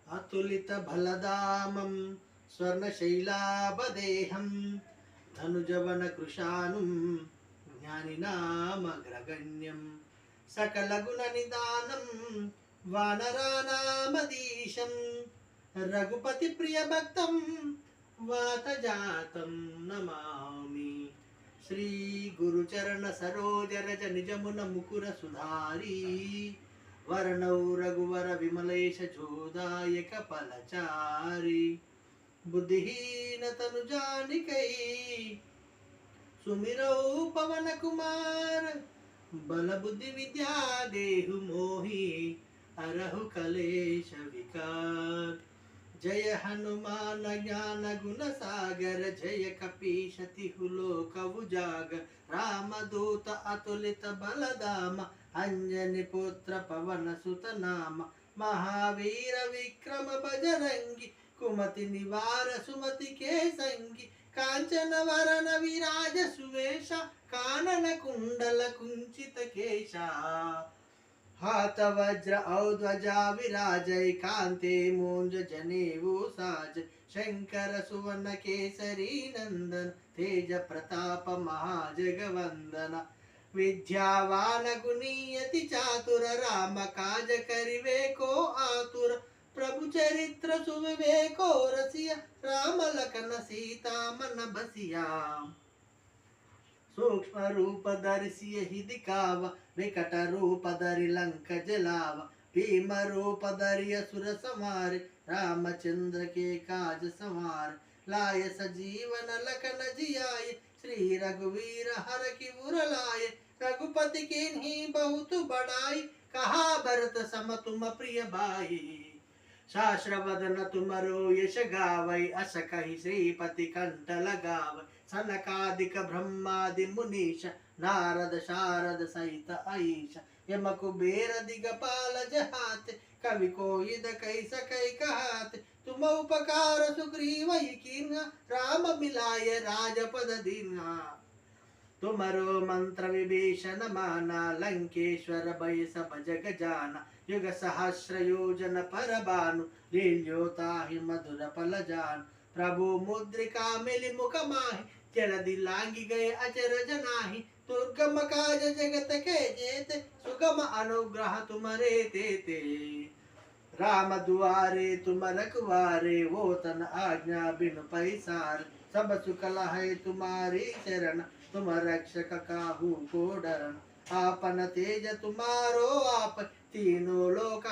అతులిత బలదామం స్వర్ణశైలాభదేహం ధనుజవన కృషానుం జ్ఞానినామగ్రగణ్యం సకల గుణ నిదానం వానరానామదీశం రఘుపతి ప్రియ భక్తం వాతజాతం నమామి. శ్రీ గురుచరణ సరోజ రజ నిజమున ముకుర సుధారీ వర్ణౌ రఘువర విమలేశ చోదాయక ఫలచారి బుద్ధిహీన తను జానికై సుమిరౌ పవన కుమార్ బల బుద్ధి విద్యా దేహు మోహి అరహు కలేశ వికార్. జయ హనుమాన జ్ఞాన గుణ సాగర జయ కపీశతి లోక ఉజాగర రామదూత అతులిత బలదామ అంజని పుత్ర పవన సుత నామ మహావీర విక్రమ బజరంగి కుమతి నివార సుమతి కేసంగి కాంచన వరణ విరాజ సువేష కానన కుండల కుంచిత కేశ हाथ वज्र औध्वजा विराजय कांते मूंज जनेऊ साज शंकर सुवन केसरी नंदन तेज प्रताप महाजगवंदन विद्यावान गुणीयति चातुर राम काज करिवे को आतुर प्रभु चरित्र सुविवेको रसिया राम लखन सीता मन बसिया सूक्ष्म रूप धरिसिय हिदि काव विकट रूप धरि लंक जलाव भीम रूप धरि असुर संहार रामचंद्र के काज संवार लाय सजीवन लखन जियाय श्री रघुवीर हर की उर लाय रघुपति कीन्ही बहुत बड़ाई कहा भरत सम तुम प्रिय भाई शास्त्र वदन तुमरो यश गावै अस कहि श्रीपति कंठ लगावै सनकादिक ब्रह्मादि मुनीश नारद शारद सहित आईश यम कुबेर दिगपाल जहाते कवि कोइद कहि सकै कहाते तुम उपकार सुग्रीव कीन्हा राम मिलाय राजपद दीन्हा तुमरो मंत्र विभीषण माना लंकेश्वर भय सब जग जाना युग सहस्र योजन पर भानु लील्योताहि मधुर फल जान प्रभु मुद्रिका मिलि मुख माहि जलधि लांगी गए अचरज नाही दुर्गम काज जगत के जेते सुगम अनुग्रह तुमरे तेते राम दुआरे तुम रखवारे वो तन आज्ञा बिनु पैसार सब सुख लहै तुम्हारी शरण तुम रक्षक काहू को डरन आपन तेज तुम्हारो आप तीनों लोक